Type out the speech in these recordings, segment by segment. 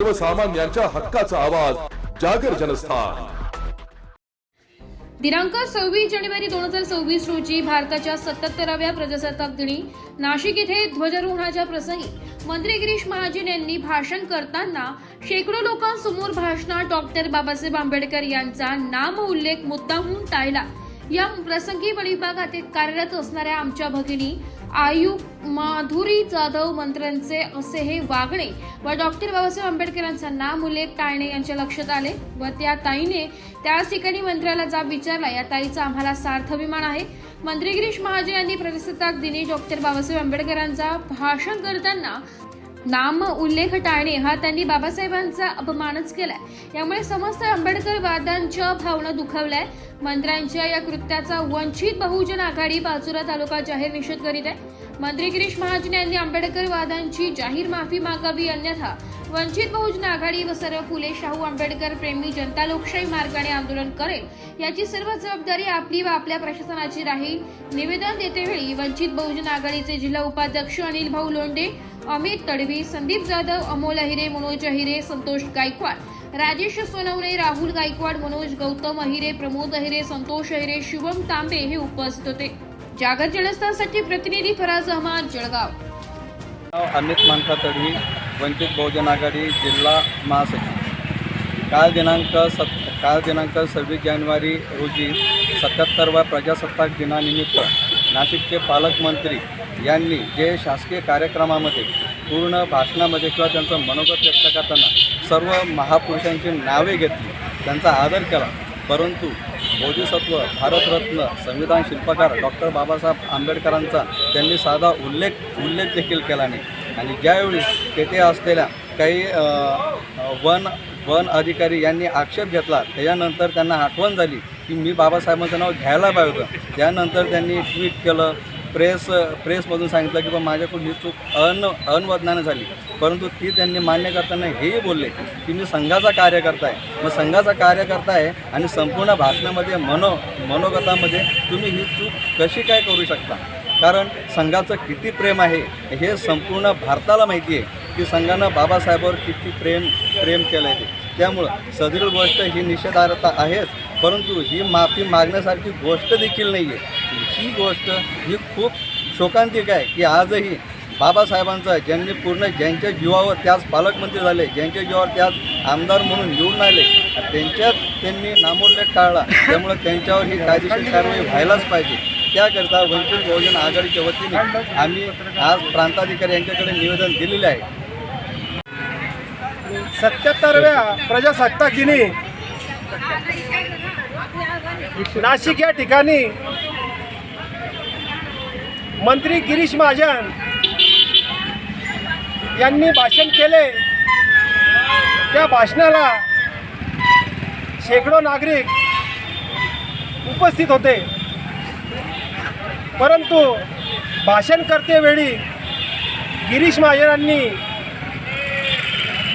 सर्वसामान्यांच्या हक्काचा आवाज जागर जनस्थान। दिनांक 26 जानेवारी 2026 रोजी भारताच्या 77व्या प्रजासत्ताक दिनी नाशिक येथे ध्वजारोहणाच्या प्रसंगी मंत्री गिरीश महाजन यांनी भाषण करताना शेकडो लोकांसमोर भाषणात डॉक्टर बाबासाहेब आंबेडकर यांचा नाम उल्लेख मुद्दामहून टाळला। या प्रसंगी वनविभागात कार्यरत असणाऱ्या आमच्या भगिनी आयु माधुरी जाधव मंत्र्यांचे असे हे वागणे व डॉक्टर बाबासाहेब आंबेडकरांचा नाम उल्लेख टाळणे यांच्या लक्षात आले व त्या ताईने त्याच ठिकाणी मंत्र्याला जाब विचारला। या ताईचा आम्हाला सार्थ अभिमान आहे। मंत्री गिरीश महाजन यांनी प्रजासत्ताक दिनी डॉक्टर बाबासाहेब आंबेडकरांचा भाषण करताना नाम उल्लेख टाळणे हा त्यांनी बाबासाहेबांचा अपमानच केलाय। यामुळे समस्त आंबेडकरवाद्यांच्या भावना दुखावल्या। मंत्र्यांच्या या कृत्याचा वंचित बहुजन आघाडी पाचोरा तालुका जाहीर निषेध करीत आहे। मंत्री गिरीश महाजन यांनी आंबेडकरवाद्यांची जाहीर माफी मागावी, अन्यथा वंचित बहुजन आघाडी व सर्व फुले शाहू आंबेडकर प्रेमी जनता लोकशाही मार्गाने आंदोलन करेल। याची सर्व जबाबदारी आपली व आपल्या प्रशासनाची राहील। निवेदन देतेवेळी वंचित बहुजन आघाडीचे जिल्हा उपाध्यक्ष अनिल भाऊ लोंढे, अमित तडवी, संदीप जाधव, अमोल अहिरे, मनोज अहिरे, संतोष गायकवाड, राजेश सोनवणे, राहुल गायकवाड, मनोज गौतम अहिरे, प्रमोद अहिरे, संतोष अहिरे, शुभम तांबे हे उपस्थित होते। जागर जनस्थानसाठी प्रतिनिधी फराज अहमद, जळगाव। अमित मानखा तडवी, वंचित बहुजन आघाडी जिल्हा महासचिव। काल दिनांक 26 जानेवारी रोजी 77व्या प्रजासत्ताक दिनानिमित्त नाशिकचे पालकमंत्री यांनी जे शासकीय कार्यक्रमामध्ये पूर्ण भाषणामध्ये किंवा त्यांचं मनोगत व्यक्त करताना सर्व महापुरुषांची नावे घेतली, त्यांचा आदर केला, परंतु बोधिसत्व, भारतरत्न, संविधान शिल्पकार डॉक्टर बाबासाहेब आंबेडकरांचा त्यांनी साधा उल्लेख देखील केला नाही। आणि ज्यावेळी तेथे असलेल्या काही वन अधिकारी यांनी आक्षेप घेतला, त्याच्यानंतर त्यांना आठवण झाली की मी बाबासाहेबांचं नाव घ्यायला पाहिजे होतं। त्यानंतर त्यांनी ट्विट केलं, प्रेसमधून सांगितलं की बा माझ्याकडून ही चूक अनवधनाने झाली, परंतु ती त्यांनी मान्य करताना हेही बोलले की मी संघाचा कार्यकर्ता आहे। मग संघाचा कार्यकर्ता आहे आणि संपूर्ण भाषणामध्ये मनोगतामध्ये तुम्ही ही चूक कशी काय करू शकता? कारण संघाचं किती प्रेम आहे हे संपूर्ण भारताला माहिती आहे की संघानं बाबासाहेबांवर किती प्रेम केलं आहे। त्यामुळं सदरील गोष्ट ही निषेधार्ह आहेच, परंतु ही माफी मागण्यासारखी गोष्ट देखील नाही आहे। ही गोष्ट ही खूप शोकांतिक आहे की आजही बाबासाहेबांचा ज्यांच्या जीवावर त्याच पालकमंत्री झाले, ज्यांच्या जीवावर त्याच आमदार म्हणून निवडून आले, त्यांनी नामोल्लेख टाळला। त्यामुळे त्यांच्यावर ही कायदेशीर कारवाई व्हायलाच पाहिजे। त्याकरिता वंचित बहुजन आघाडीच्या वतीने आम्ही आज प्रांताधिकारी यांच्याकडे निवेदन दिलेले आहे। 77व्या प्रजासत्ताक दिनी नाशिक या ठिकाणी मंत्री गिरीश महाजन यांनी भाषण केले। त्या भाषणाला शेकडो नागरिक उपस्थित होते, परंतु भाषण करतेवेळी गिरीश महाजनांनी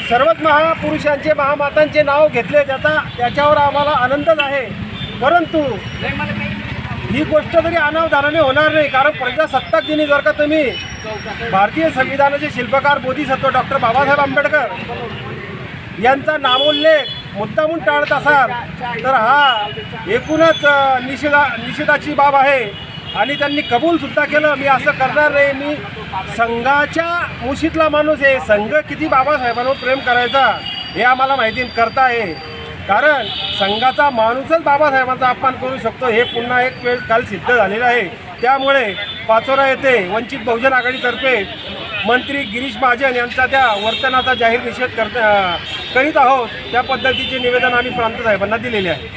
सर्वच महापुरुषांचे, महामातांचे नाव घेतले। त्याच्यावर आम्हाला आनंदच आहे, परंतु ही गोष्ट तरी अनावधानाने होणार नाही। कारण प्रजासत्ताक दिनी जर का तुम्ही भारतीय संविधानाचे शिल्पकार बोधिसत्व डॉक्टर बाबासाहेब आंबेडकर यांचा नामोल्लेख मुद्दामून टाळत असाल तर हा एकूणच निषेधाची बाब आहे। आणि त्यांनी कबूलसुद्धा केलं, मी असं करणार नाही, मी संघाच्या मुशीतला माणूस आहे। संघ किती बाबासाहेबांवर प्रेम करायचा हे आम्हाला माहिती करता आहे। कारण संघाचा माणूसच बाबासाहेबांचा अपमान करू शकतो हे पुन्हा एक वेळ काल सिद्ध झालेलं आहे। त्यामुळे पाचोरा येथे वंचित बहुजन आघाडीतर्फे मंत्री गिरीश महाजन यांचा त्या वर्तनाचा जाहीर निषेध करीत आहोत। त्या पद्धतीचे निवेदन आम्ही प्रांत साहेबांना दिलेले आहे।